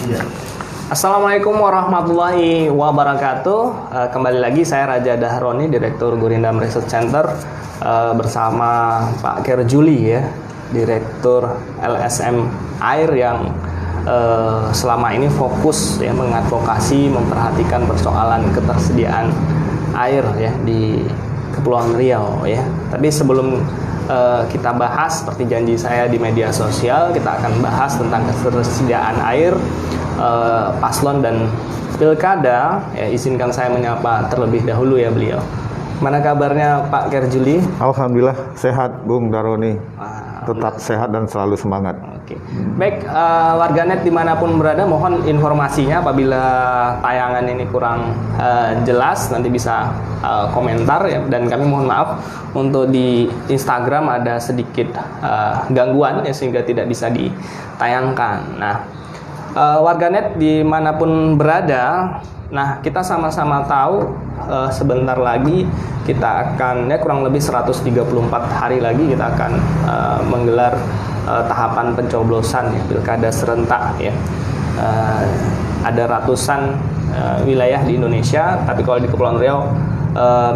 Iya. Assalamualaikum warahmatullahi wabarakatuh. Kembali lagi saya Raja Dahroni, Direktur Gurindam Research Center, bersama Pak Kerjuli ya, Direktur LSM Air yang selama ini fokus ya mengadvokasi, memperhatikan persoalan ketersediaan air ya di Kepulauan Riau ya. Tapi sebelum kita bahas seperti janji saya di media sosial, kita akan bahas tentang ketersediaan air paslon dan pilkada. Ya, izinkan saya menyapa terlebih dahulu ya beliau. Mana kabarnya Pak Kerjuli? Alhamdulillah sehat Bung Daroni. Tetap sehat dan selalu semangat. Oke. Baik, warganet dimanapun berada, mohon informasinya apabila tayangan ini kurang jelas nanti bisa komentar ya, dan kami mohon maaf untuk di Instagram ada sedikit gangguan ya sehingga tidak bisa ditayangkan. Nah, warganet dimanapun berada, nah kita sama-sama tahu sebentar lagi kita akan ya kurang lebih 134 hari lagi kita akan menggelar tahapan pencoblosan ya, pilkada serentak ya. Ada ratusan wilayah di Indonesia, tapi kalau di Kepulauan Riau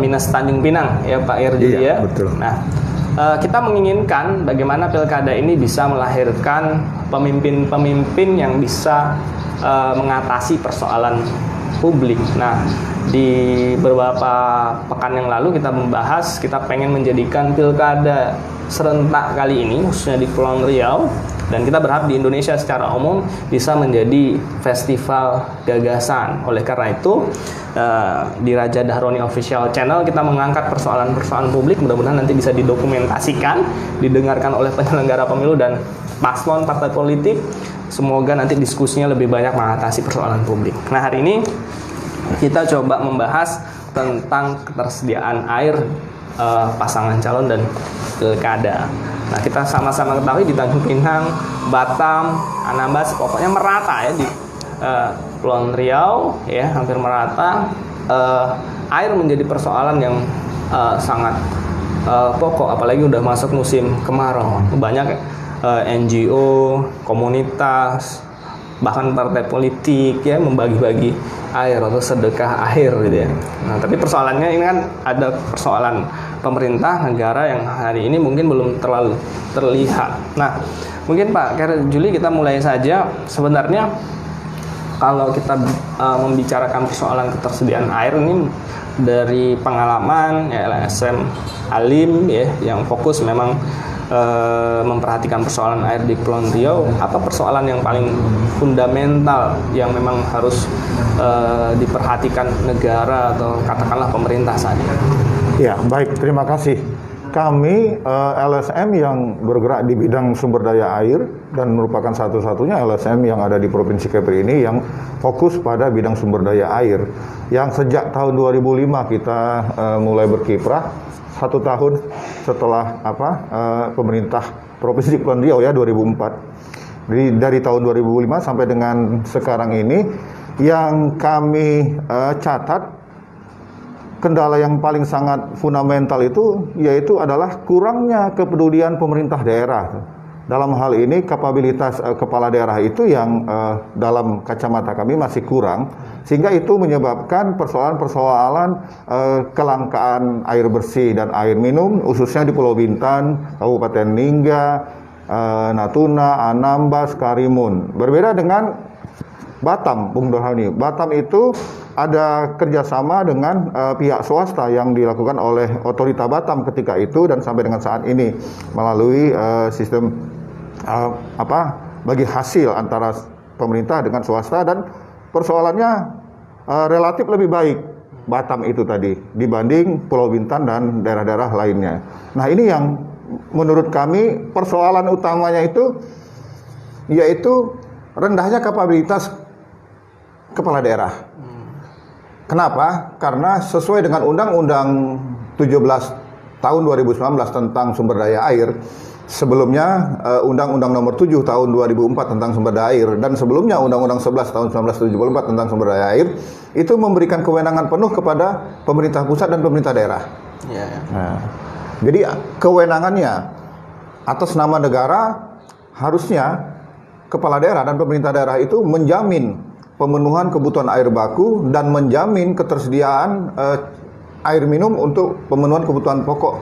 minus Tanjung Pinang ya Pak Erdi ya. Betul. Nah, kita menginginkan bagaimana pilkada ini bisa melahirkan pemimpin-pemimpin yang bisa mengatasi persoalan publik. Nah, di beberapa pekan yang lalu kita membahas, kita pengen menjadikan pilkada serentak kali ini khususnya di Kepulauan Riau, dan kita berharap di Indonesia secara umum bisa menjadi festival gagasan. Oleh karena itu di Raja Dahroni Official Channel kita mengangkat persoalan-persoalan publik, mudah-mudahan nanti bisa didokumentasikan, didengarkan oleh penyelenggara pemilu dan paslon partai politik. Semoga nanti diskusinya lebih banyak mengatasi persoalan publik. Nah, hari ini kita coba membahas tentang ketersediaan air pasangan calon dan pilkada. Nah, kita sama-sama ketahui di Tanjung Pinang, Batam, Anambas, pokoknya merata ya di Kepulauan Riau ya, hampir merata. Air menjadi persoalan yang sangat pokok, apalagi udah masuk musim kemarau. Banyak NGO, komunitas, bahkan partai politik ya membagi-bagi air atau sedekah air gitu ya. Nah, tapi persoalannya ini kan ada persoalan pemerintah negara yang hari ini mungkin belum terlalu terlihat. Nah, mungkin Pak Kerjuli kita mulai saja. Sebenarnya kalau kita membicarakan persoalan ketersediaan air ini dari pengalaman ya, LSM Alim ya yang fokus memang memperhatikan persoalan air di Kepulauan Riau, apa persoalan yang paling fundamental yang memang harus diperhatikan negara atau katakanlah pemerintah saat ini? Ya, baik, terima kasih. Kami LSM yang bergerak di bidang sumber daya air dan merupakan satu-satunya LSM yang ada di Provinsi Kepri ini yang fokus pada bidang sumber daya air. Yang sejak tahun 2005 kita mulai berkiprah, 1 tahun setelah pemerintah Provinsi Kepulauan Riau ya 2004. Jadi dari tahun 2005 sampai dengan sekarang ini yang kami catat, kendala yang paling sangat fundamental itu yaitu adalah kurangnya kepedulian pemerintah daerah. Dalam hal ini kapabilitas kepala daerah itu yang dalam kacamata kami masih kurang, sehingga itu menyebabkan persoalan-persoalan kelangkaan air bersih dan air minum khususnya di Pulau Bintan, Kabupaten Lingga, Natuna, Anambas, Karimun. Berbeda dengan Batam, Bung Darhani. Batam itu ada kerjasama dengan pihak swasta yang dilakukan oleh otorita Batam ketika itu dan sampai dengan saat ini melalui sistem bagi hasil antara pemerintah dengan swasta, dan persoalannya relatif lebih baik Batam itu tadi dibanding Pulau Bintan dan daerah-daerah lainnya. Nah, ini yang menurut kami persoalan utamanya itu yaitu rendahnya kapabilitas kepala daerah. Kenapa? Karena sesuai dengan Undang-Undang 17 tahun 2019 tentang sumber daya air, sebelumnya Undang-Undang Nomor 7 tahun 2004 tentang sumber daya air, dan sebelumnya Undang-Undang 11 tahun 1974 tentang sumber daya air, itu memberikan kewenangan penuh kepada pemerintah pusat dan pemerintah daerah. Nah, jadi kewenangannya atas nama negara harusnya kepala daerah dan pemerintah daerah itu menjamin pemenuhan kebutuhan air baku dan menjamin ketersediaan air minum untuk pemenuhan kebutuhan pokok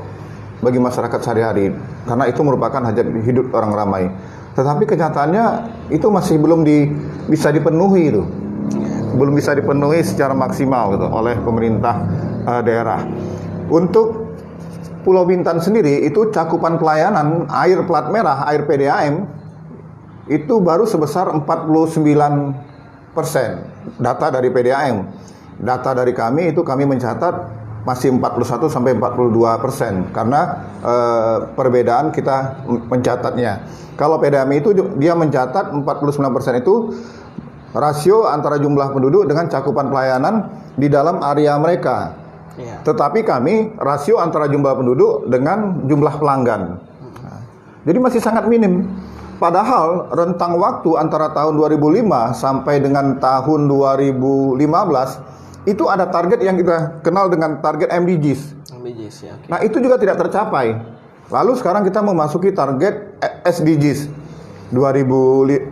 bagi masyarakat sehari-hari, karena itu merupakan hajat hidup orang ramai. Tetapi kenyataannya itu masih belum bisa dipenuhi itu. Belum bisa dipenuhi secara maksimal gitu oleh pemerintah daerah. Untuk Pulau Bintan sendiri itu cakupan pelayanan air plat merah, air PDAM itu baru sebesar 49% data dari PDAM. Data dari kami itu kami mencatat masih 41 sampai 42% karena perbedaan kita mencatatnya. Kalau PDAM itu dia mencatat 49% itu rasio antara jumlah penduduk dengan cakupan pelayanan di dalam area mereka. Ya. Tetapi kami rasio antara jumlah penduduk dengan jumlah pelanggan. Jadi masih sangat minim. Padahal rentang waktu antara tahun 2005 sampai dengan tahun 2015 itu ada target yang kita kenal dengan target MDGs. MDGs ya. Okay. Nah, itu juga tidak tercapai. Lalu sekarang kita memasuki target SDGs. 2015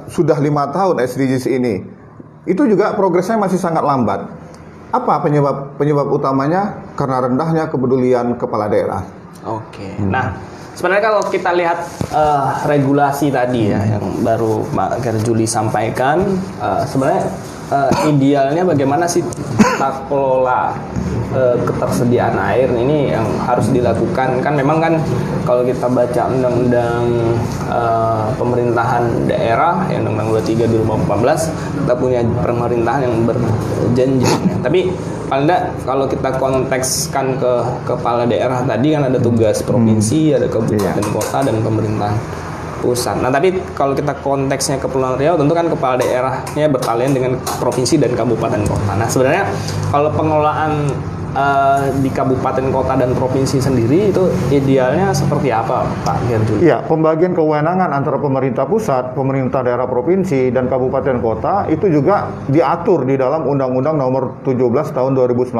sudah 5 tahun SDGs ini. Itu juga progresnya masih sangat lambat. Apa penyebab utamanya? Karena rendahnya kepedulian kepala daerah. Oke. Nah, sebenarnya kalau kita lihat regulasi tadi ya yang baru Pak Gerjuli sampaikan, sebenarnya idealnya bagaimana sih tata kelola ketersediaan air ini yang harus dilakukan. Kan memang kan kalau kita baca undang-undang pemerintahan daerah yang undang-undang 23 2014 kita punya pemerintahan yang berjenjang. Tapi paling enggak kalau kita kontekskan ke kepala daerah tadi kan ada tugas provinsi, ada kabupaten kota dan pemerintah pusat. Nah, tapi kalau kita konteksnya Kepulauan Riau tentu kan kepala daerahnya berkalian dengan provinsi dan kabupaten kota. Nah, sebenarnya kalau pengelolaan di kabupaten kota dan provinsi sendiri itu idealnya seperti apa, Pak Gerjuli? Iya, pembagian kewenangan antara pemerintah pusat, pemerintah daerah provinsi dan kabupaten kota itu juga diatur di dalam Undang-Undang Nomor 17 Tahun 2019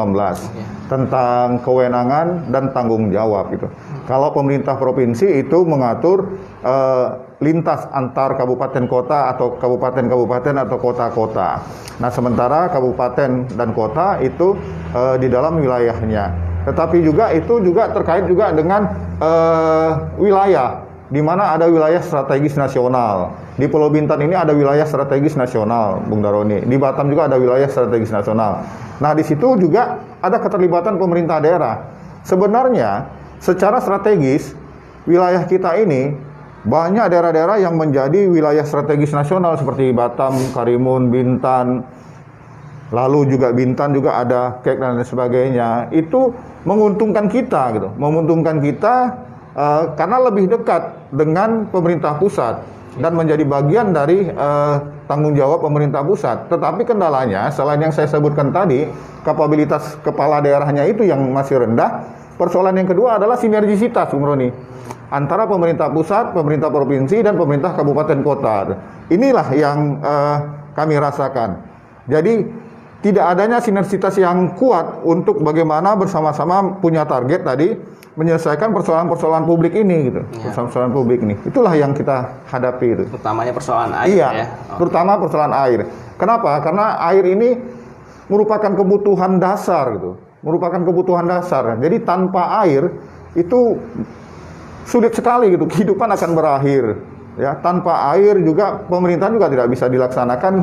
tentang kewenangan dan tanggung jawab gitu. Kalau pemerintah provinsi itu mengatur lintas antar kabupaten kota atau kabupaten-kabupaten atau kota-kota. Nah, sementara kabupaten dan kota itu di dalam wilayahnya. Tetapi juga itu juga terkait juga dengan wilayah, di mana ada wilayah strategis nasional. Di Pulau Bintan ini ada wilayah strategis nasional, Bung Daroni. Di Batam juga ada wilayah strategis nasional. Nah, di situ juga ada keterlibatan pemerintah daerah. Sebenarnya secara strategis wilayah kita ini banyak daerah-daerah yang menjadi wilayah strategis nasional seperti Batam, Karimun, Bintan, lalu juga Bintan juga ada Kek dan lain sebagainya. Itu menguntungkan kita gitu, menguntungkan kita karena lebih dekat dengan pemerintah pusat dan menjadi bagian dari tanggung jawab pemerintah pusat. Tetapi kendalanya selain yang saya sebutkan tadi, kapabilitas kepala daerahnya itu yang masih rendah. Persoalan yang kedua adalah sinergisitas, Bung Roni, antara pemerintah pusat, pemerintah provinsi, dan pemerintah kabupaten kota. Inilah yang kami rasakan. Jadi tidak adanya sinergisitas yang kuat untuk bagaimana bersama-sama punya target tadi menyelesaikan persoalan-persoalan publik ini gitu. Persoalan publik ini. Itulah yang kita hadapi itu. Utamanya persoalan air ya. Terutama persoalan air. Kenapa? Karena air ini merupakan kebutuhan dasar gitu. Merupakan kebutuhan dasar. Jadi tanpa air itu sulit sekali gitu. Kehidupan akan berakhir. Ya, tanpa air juga pemerintahan juga tidak bisa dilaksanakan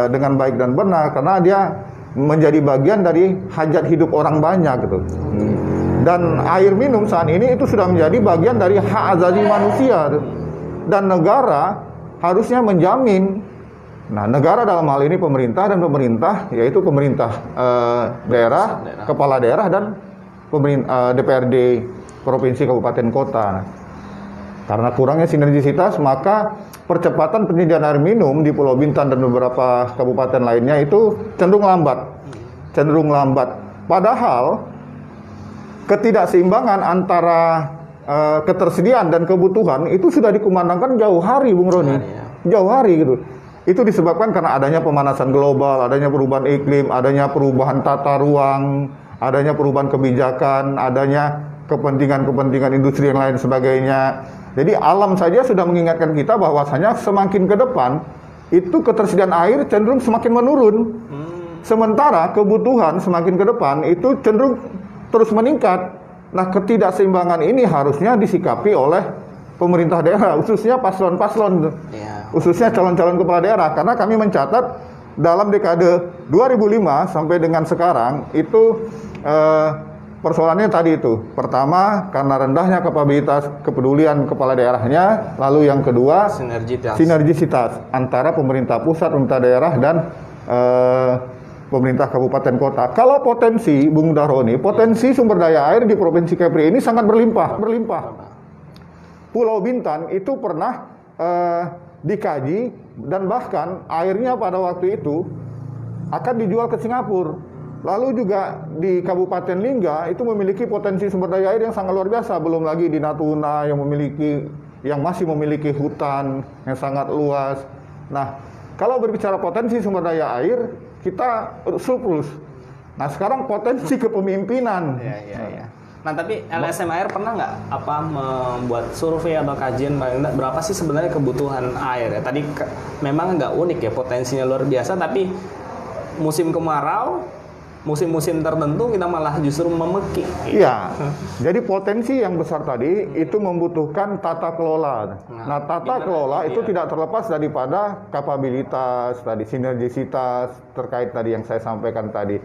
dengan baik dan benar karena dia menjadi bagian dari hajat hidup orang banyak gitu. Dan air minum saat ini itu sudah menjadi bagian dari hak asasi manusia gitu. Dan negara harusnya menjamin. Nah, negara dalam hal ini pemerintah dan pemerintah, yaitu pemerintah daerah, kepala daerah dan DPRD provinsi, kabupaten, kota. Karena kurangnya sinergisitas, maka percepatan penyediaan air minum di Pulau Bintan dan beberapa kabupaten lainnya itu cenderung lambat. Padahal ketidakseimbangan antara ketersediaan dan kebutuhan itu sudah dikumandangkan jauh hari, Bung Roni. Jauh hari gitu. Itu disebabkan karena adanya pemanasan global, adanya perubahan iklim, adanya perubahan tata ruang, adanya perubahan kebijakan, adanya kepentingan-kepentingan industri yang lain sebagainya. Jadi alam saja sudah mengingatkan kita bahwasanya semakin ke depan itu ketersediaan air cenderung semakin menurun. Sementara kebutuhan semakin ke depan itu cenderung terus meningkat. Nah, ketidakseimbangan ini harusnya disikapi oleh pemerintah daerah, khususnya paslon-paslon, khususnya calon-calon kepala daerah. Karena kami mencatat dalam dekade 2005 sampai dengan sekarang itu persoalannya tadi itu. Pertama, karena rendahnya kapabilitas kepedulian kepala daerahnya. Lalu yang kedua, sinergisitas antara pemerintah pusat, pemerintah daerah, dan pemerintah kabupaten kota. Kalau potensi, Bung Daroni, potensi sumber daya air di Provinsi Kepri ini sangat berlimpah. Pulau Bintan itu pernah dikaji dan bahkan airnya pada waktu itu akan dijual ke Singapura. Lalu juga di Kabupaten Lingga itu memiliki potensi sumber daya air yang sangat luar biasa. Belum lagi di Natuna yang masih memiliki hutan yang sangat luas. Nah, kalau berbicara potensi sumber daya air, kita surplus. Nah, sekarang potensi kepemimpinan. Nah, tapi LSM Air pernah nggak membuat survei atau kajian berapa sih sebenarnya kebutuhan air? Ya, tadi memang nggak unik ya, potensinya luar biasa, tapi musim kemarau, musim-musim tertentu kita malah justru memekik. Iya. Jadi potensi yang besar tadi itu membutuhkan tata kelola. Nah, tata kelola itu tidak terlepas daripada kapabilitas tadi, sinergisitas terkait tadi yang saya sampaikan tadi.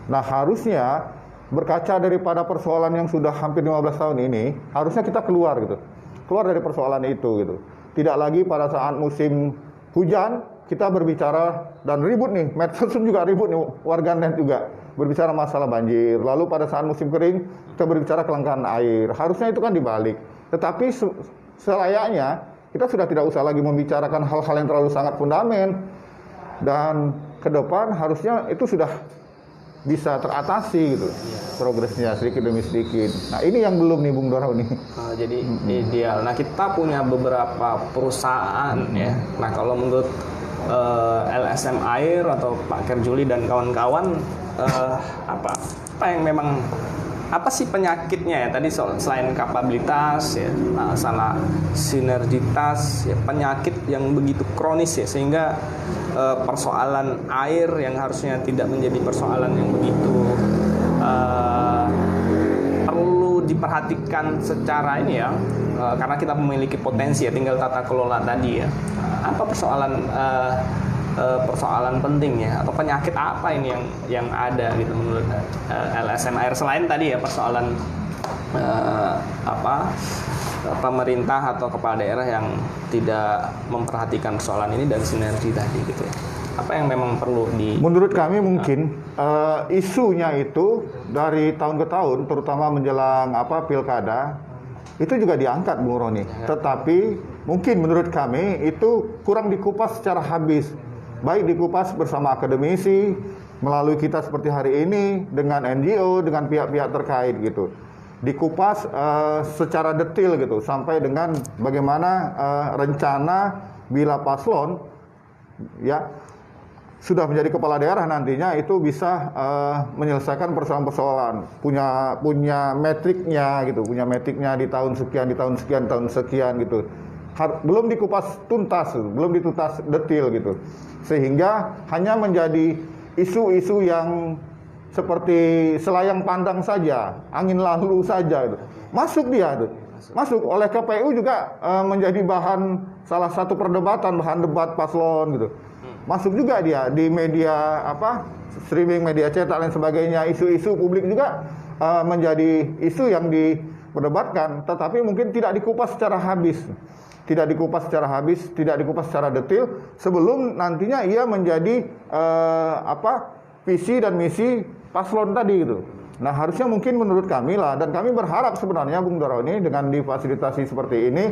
Nah, harusnya berkaca daripada persoalan yang sudah hampir 15 tahun ini, harusnya kita keluar gitu. Keluar dari persoalan itu gitu. Tidak lagi pada saat musim hujan kita berbicara dan ribut nih, medsos juga ribut nih, warganet juga berbicara masalah banjir. Lalu pada saat musim kering kita berbicara kelangkaan air. Harusnya itu kan dibalik. Tetapi selayaknya kita sudah tidak usah lagi membicarakan hal-hal yang terlalu sangat fundamental, dan ke depan harusnya itu sudah bisa teratasi gitu, progresnya sedikit demi sedikit. Nah, ini yang belum nih Bung Daroni. Jadi ideal. Nah, kita punya beberapa perusahaan ya. Nah, kalau menurut LSM Air atau Pak Kerjuli dan kawan-kawan, apa yang memang apa sih penyakitnya ya? Tadi selain kapabilitas ya, masalah sinergitas ya, penyakit yang begitu kronis ya, sehingga persoalan air yang harusnya tidak menjadi persoalan yang begitu perlu diperhatikan secara ini ya, karena kita memiliki potensi ya, tinggal tata kelola tadi ya. Apa persoalan pentingnya atau penyakit apa ini yang ada gitu menurut LSM Air, selain tadi ya persoalan pemerintah atau kepala daerah yang tidak memperhatikan persoalan ini dan sinergi tadi gitu ya. Apa yang memang perlu Menurut kami mungkin isunya itu dari tahun ke tahun, terutama menjelang pilkada, itu juga diangkat Bung Roni. Tetapi mungkin menurut kami itu kurang dikupas secara habis. Baik dikupas bersama akademisi, melalui kita seperti hari ini, dengan NGO, dengan pihak-pihak terkait gitu. Dikupas secara detail gitu, sampai dengan bagaimana rencana bila paslon ya sudah menjadi kepala daerah nantinya itu bisa menyelesaikan persoalan-persoalan, punya metriknya gitu, punya metriknya di tahun sekian, di tahun sekian, tahun sekian gitu. Belum dikupas tuntas, belum dituntas detail gitu, sehingga hanya menjadi isu-isu yang seperti selayang pandang saja, angin lalu saja gitu. Masuk dia tuh, masuk oleh KPU juga menjadi bahan salah satu perdebatan, bahan debat paslon gitu. Masuk juga dia di media streaming, media cetak dan sebagainya, isu-isu publik juga menjadi isu yang diperdebatkan, tetapi mungkin tidak dikupas secara habis. Tidak dikupas secara detail sebelum nantinya ia menjadi visi dan misi paslon tadi gitu. Nah, harusnya mungkin menurut kami lah, dan kami berharap sebenarnya Bung Daroni dengan difasilitasi seperti ini,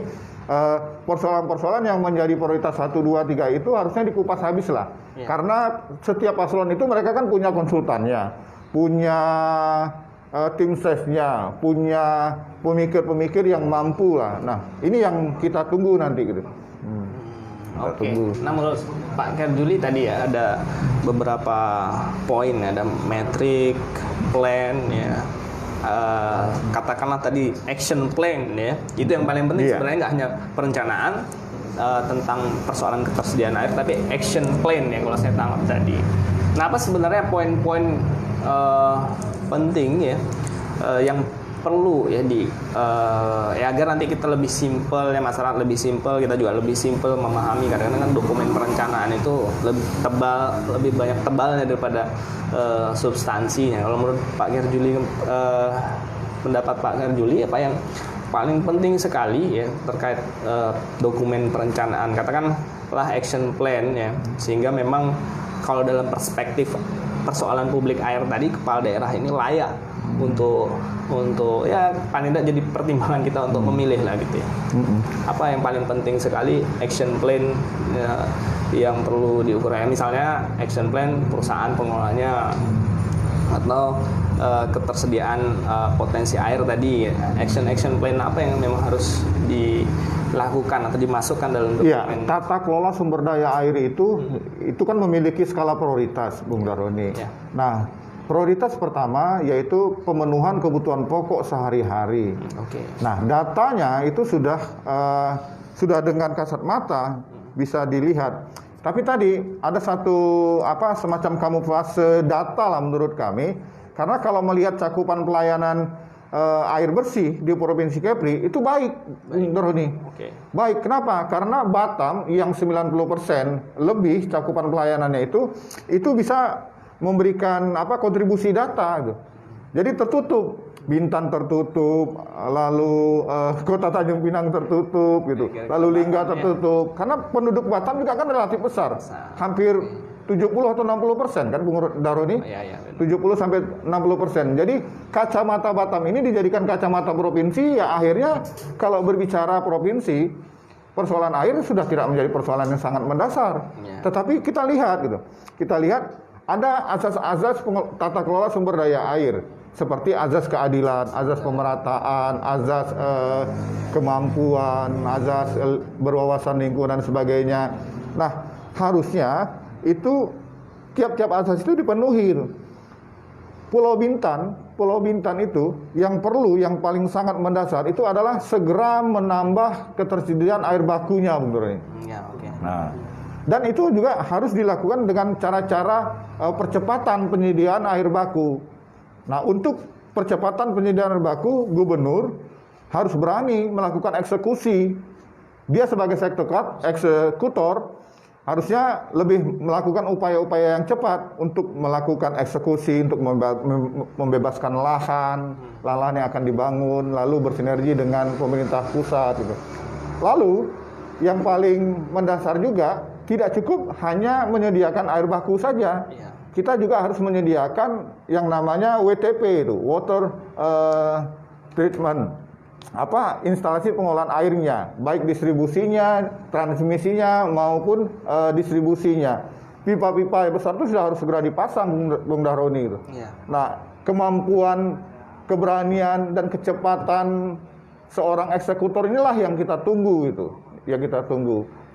persoalan-persoalan yang menjadi prioritas 1, 2, 3 itu harusnya dikupas habis lah. Ya. Karena setiap paslon itu mereka kan punya konsultannya, punya tim sesnya, punya pemikir-pemikir yang mampu lah. Nah, ini yang kita tunggu nanti gitu. Oke. Nah, menurut Pak Kerjuli tadi ya ada beberapa poin, ada metrik, plan ya, katakanlah tadi action plan ya, itu yang paling penting sebenarnya nggak hanya perencanaan tentang persoalan ketersediaan air, tapi action plan ya kalau saya tangkap tadi. Nah, apa sebenarnya poin-poin penting ya yang perlu ya ya agar nanti kita lebih simpel ya, masyarakat lebih simpel, kita juga lebih simpel memahami. Kadang-kadang kan dokumen perencanaan itu lebih tebal, lebih banyak tebalnya daripada substansinya. Kalau menurut Pak Gerjuli, pendapat Pak Gerjuli apa yang paling penting sekali ya terkait dokumen perencanaan, katakanlah action plan ya, sehingga memang kalau dalam perspektif persoalan publik air tadi, kepala daerah ini layak untuk ya paling tidak jadi pertimbangan kita untuk memilih lah gitu ya. Apa yang paling penting sekali action plan ya, yang perlu diukur ya, misalnya action plan perusahaan pengelolanya atau ketersediaan potensi air tadi, action plan apa yang memang harus dilakukan atau dimasukkan dalam dokumen. Ya, tata kelola sumber daya air itu kan memiliki skala prioritas, Bung Daroni. Ya. Nah, prioritas pertama yaitu pemenuhan kebutuhan pokok sehari-hari. Oke. Nah, datanya itu sudah dengan kasat mata bisa dilihat. Tapi tadi ada satu semacam kamuflase data lah menurut kami, karena kalau melihat cakupan pelayanan air bersih di Provinsi Kepri itu baik. Daroni. Oke. Baik, kenapa? Karena Batam yang 90% lebih cakupan pelayanannya itu bisa memberikan kontribusi data gitu. Jadi tertutup, Bintan tertutup, lalu Kota Tanjung Pinang tertutup gitu, lalu Lingga tertutup. Karena penduduk Batam juga kan relatif besar, hampir 70 atau 60% kan, Bung Daroni? Ya, 70 sampai 60%. Jadi kacamata Batam ini dijadikan kacamata provinsi, ya akhirnya kalau berbicara provinsi, persoalan air sudah tidak menjadi persoalan yang sangat mendasar. Ya. Tetapi kita lihat gitu, ada azas-azas tata kelola sumber daya air, seperti azas keadilan, azas pemerataan, azas kemampuan, azas berwawasan lingkungan dan sebagainya. Nah, harusnya itu tiap-tiap azas itu dipenuhi. Pulau Bintan itu yang paling sangat mendasar itu adalah segera menambah ketersediaan air bakunya, Bung Doni. Ya, oke. Nah, dan itu juga harus dilakukan dengan cara-cara percepatan penyediaan air baku. Nah, untuk percepatan penyediaan air baku, gubernur harus berani melakukan eksekusi. Dia sebagai eksekutor harusnya lebih melakukan upaya-upaya yang cepat untuk melakukan eksekusi, untuk membebaskan lahan yang akan dibangun, lalu bersinergi dengan pemerintah pusat gitu. Lalu yang paling mendasar juga, tidak cukup hanya menyediakan air baku saja. Ya. Kita juga harus menyediakan yang namanya WTP itu, water treatment, instalasi pengolahan airnya, baik distribusinya, transmisinya maupun distribusinya. Pipa-pipa besar itu sudah harus segera dipasang, Bung Daroni itu. Ya. Nah, kemampuan, keberanian dan kecepatan seorang eksekutor inilah yang kita tunggu itu,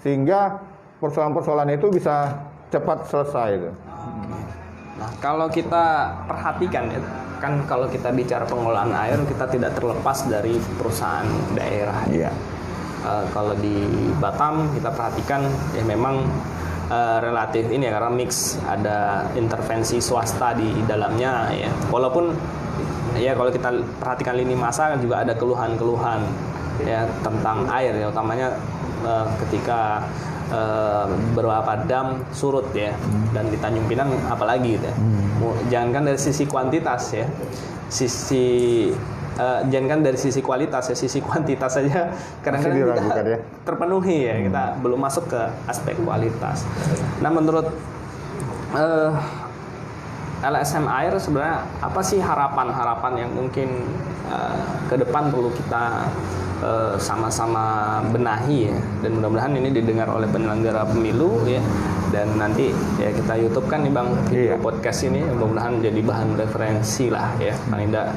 sehingga persoalan-persoalan itu bisa cepat selesai itu. Nah, kalau kita perhatikan ya, kan kalau kita bicara pengolahan air, kita tidak terlepas dari perusahaan daerah. Iya. Kalau di Batam kita perhatikan ya memang relatif ini ya, karena mix, ada intervensi swasta di dalamnya ya. Walaupun ya kalau kita perhatikan lini masa juga ada keluhan-keluhan ya tentang air ya, utamanya ketika beberapa dam surut ya, dan di Tanjung Pinang apalagi gitu ya. Jangankan dari sisi kuantitas ya, jangankan dari sisi kualitas ya, sisi kuantitas saja kadang-kadang kita ya, terpenuhi ya, kita belum masuk ke aspek kualitas. Nah, menurut LSM Air sebenarnya apa sih harapan-harapan yang mungkin ke depan perlu kita sama-sama benahi ya, dan mudah-mudahan ini didengar oleh penyelenggara pemilu ya, dan nanti ya kita YouTube kan nih Bang video podcast ini, mudah-mudahan jadi bahan referensi lah ya, paling tidak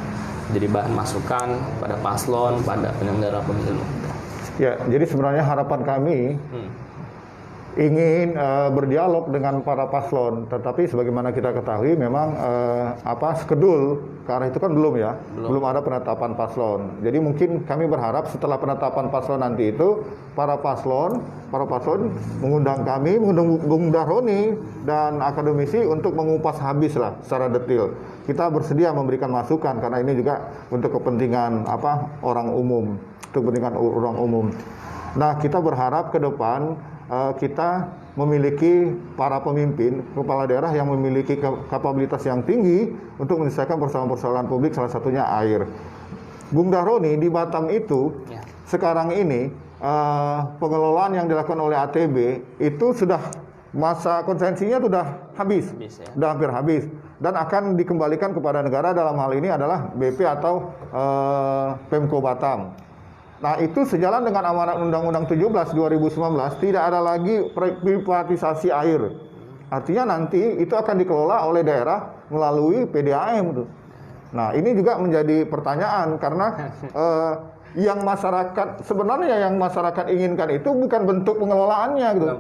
jadi bahan masukan pada paslon, pada penyelenggara pemilu. Ya, jadi sebenarnya harapan kami ingin berdialog dengan para paslon, tetapi sebagaimana kita ketahui memang skedul ke arah itu kan belum ya, belum ada penetapan paslon. Jadi mungkin kami berharap setelah penetapan paslon nanti itu para paslon mengundang kami, mengundang Bung Dahroni dan akademisi untuk mengupas habis lah secara detail. Kita bersedia memberikan masukan karena ini juga untuk kepentingan orang umum, untuk kepentingan orang umum. Nah, kita berharap ke depan kita memiliki para pemimpin, kepala daerah yang memiliki kapabilitas yang tinggi untuk menyelesaikan persoalan-persoalan publik, salah satunya air. Bung Dahroni di Batam itu, sekarang ini pengelolaan yang dilakukan oleh ATB itu sudah masa konsensinya sudah habis, sudah hampir habis, dan akan dikembalikan kepada negara, dalam hal ini adalah BP atau Pemko Batam. Nah, itu sejalan dengan amanat Undang-Undang 17 2019, tidak ada lagi privatisasi air. Artinya nanti itu akan dikelola oleh daerah melalui PDAM. Nah, ini juga menjadi pertanyaan karena yang masyarakat inginkan itu bukan bentuk pengelolaannya gitu.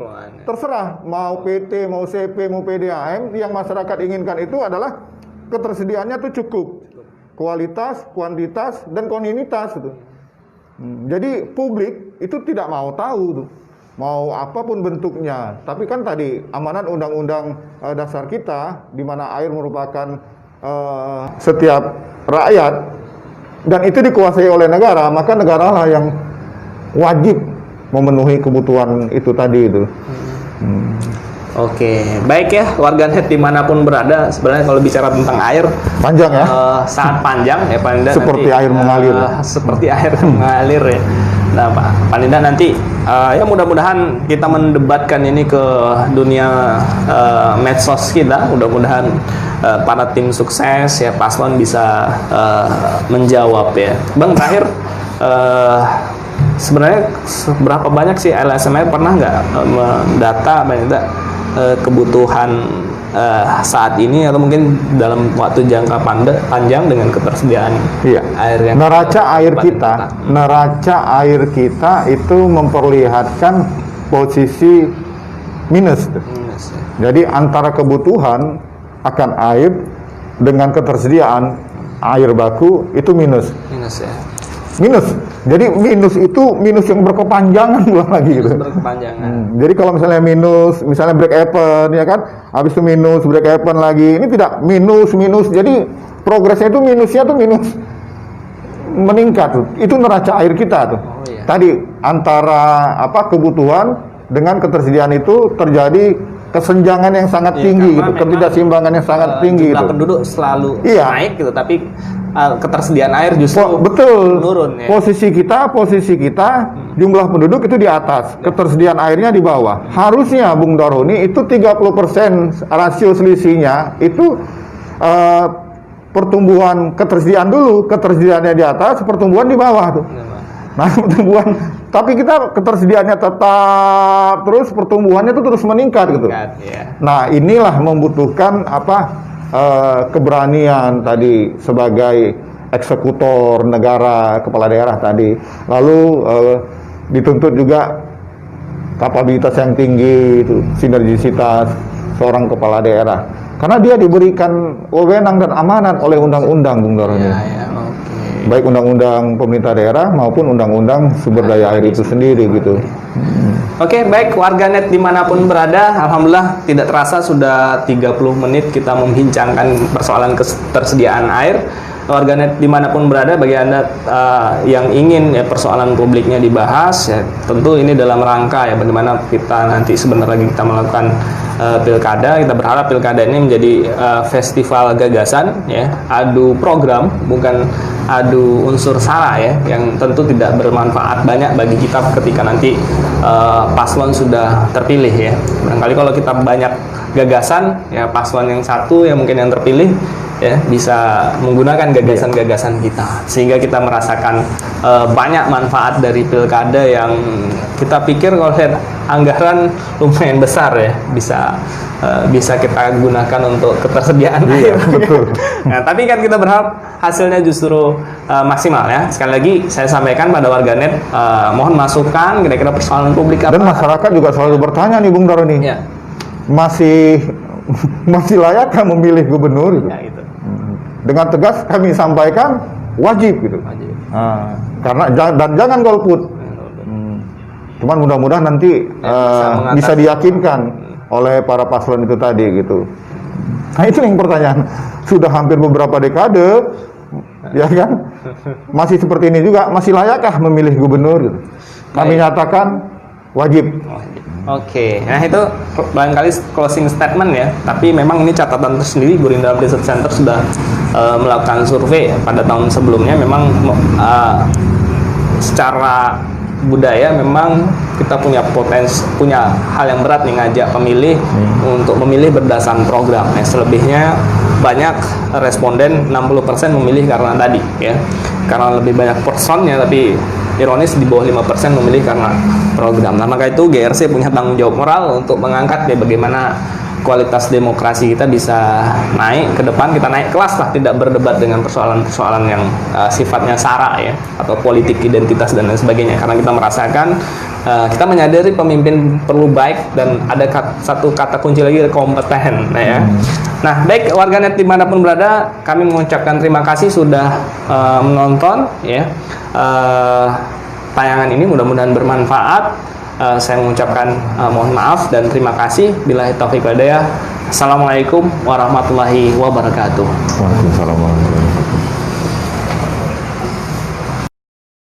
Terserah mau PT, mau CP, mau PDAM, yang masyarakat inginkan itu adalah ketersediaannya itu cukup. Kualitas, kuantitas, dan kontinuitas gitu. Jadi publik itu tidak mau tahu tuh, mau apapun bentuknya. Tapi kan tadi amanat undang-undang dasar kita, di mana air merupakan setiap rakyat dan itu dikuasai oleh negara, maka negaralah yang wajib memenuhi kebutuhan itu tadi itu. Oke, baik ya warganet dimanapun berada. Sebenarnya kalau bicara tentang air panjang ya, sangat panjang ya Pak Ninda. Seperti nanti, air mengalir. Seperti air mengalir ya. Nah Pak Ninda nanti ya mudah-mudahan kita mendebatkan ini ke dunia medsos kita. Mudah-mudahan para tim sukses ya paslon bisa menjawab ya. Bang terakhir. Sebenarnya berapa banyak sih LSM pernah nggak mendata kebutuhan saat ini atau mungkin dalam waktu jangka panjang dengan ketersediaan air yang neraca air kita itu memperlihatkan posisi minus. Jadi antara kebutuhan akan air dengan ketersediaan air baku itu minus ya. Minus. Jadi minus itu minus yang berkepanjangan belum lagi gitu. Jadi kalau misalnya minus, misalnya break even ya kan, habis itu minus, break even lagi. Ini tidak minus. Jadi progresnya itu minusnya tuh minus meningkat tuh. Itu neraca air kita tuh. Tadi antara kebutuhan dengan ketersediaan itu terjadi kesenjangan yang sangat tinggi gitu, ketidakseimbangan yang sangat tinggi jumlah penduduk selalu naik gitu, tapi ketersediaan air justru menurun ya. Posisi kita jumlah penduduk itu di atas, ketersediaan airnya di bawah. Harusnya Bung Dahroni itu 30% rasio selisihnya itu pertumbuhan ketersediaan dulu, ketersediaannya di atas, pertumbuhan di bawah tuh. Nah, pertumbuhan, tapi kita ketersediaannya tetap terus, pertumbuhannya itu terus meningkat gitu. Nah, inilah membutuhkan keberanian tadi sebagai eksekutor negara, kepala daerah tadi. Lalu dituntut juga kapabilitas yang tinggi, itu sinergisitas seorang kepala daerah. Karena dia diberikan wewenang dan amanat oleh undang-undang, Bung Dahroni. Baik undang-undang pemerintah daerah maupun undang-undang sumber daya air itu sendiri gitu. Oke, baik warganet dimanapun berada, alhamdulillah tidak terasa sudah 30 menit kita membincangkan persoalan ketersediaan air. Warganet dimanapun berada, bagi Anda yang ingin persoalan publiknya dibahas, ya, tentu ini dalam rangka ya bagaimana kita nanti sebentar lagi kita melakukan pilkada. Kita berharap pilkada ini menjadi festival gagasan, ya, adu program, bukan adu unsur sara ya, yang tentu tidak bermanfaat banyak bagi kita ketika nanti paslon sudah terpilih ya. Barangkali kalau kita banyak gagasan, ya paslon yang satu yang mungkin yang terpilih ya, bisa menggunakan gagasan-gagasan kita sehingga kita merasakan banyak manfaat dari pilkada yang kita pikir kalau lihat anggaran lumayan besar ya, bisa kita gunakan untuk ketersediaan air. Betul. Nah, tapi kan kita berharap hasilnya justru maksimal ya. Sekali lagi saya sampaikan pada warganet, mohon masukan kira-kira persoalan publik apa. Dan masyarakat juga selalu bertanya nih Bung Daroni, Ya. masih layakkah memilih gubernur gitu? Ya, itu. Dengan tegas kami sampaikan wajib gitu. Wajib. Nah, karena dan jangan golput. Cuman mudah-mudahan nanti bisa diyakinkan oleh para paslon itu tadi gitu. Nah itu yang pertanyaan, sudah hampir beberapa dekade, ya kan, masih seperti ini juga, masih layakkah memilih gubernur? Gitu. Kami nyatakan wajib. Oke, nah itu barangkali closing statement ya. Tapi memang ini catatan tersendiri, Gerindra Research Center sudah melakukan survei pada tahun sebelumnya. Memang secara budaya memang kita punya hal yang berat nih ngajak pemilih untuk memilih berdasarkan program. Nah, selebihnya banyak responden 60% memilih karena tadi ya, karena lebih banyak personnya, tapi ironis di bawah 5% memilih karena program. Nah, maka itu GRC punya tanggung jawab moral untuk mengangkat ya bagaimana kualitas demokrasi kita bisa naik ke depan, kita naik kelas lah, tidak berdebat dengan persoalan-persoalan yang sifatnya sara ya, atau politik identitas dan lain sebagainya. Karena kita merasakan, kita menyadari pemimpin perlu baik, dan ada satu kata kunci lagi, kompeten. Nah, ya. Nah, baik warganet dimanapun berada, kami mengucapkan terima kasih sudah menonton ya tayangan ini, mudah-mudahan bermanfaat. Saya mengucapkan mohon maaf dan terima kasih. Billahi taufiq wal hidayah. Assalamualaikum warahmatullahi wabarakatuh. Waalaikumsalam warahmatullahi wabarakatuh.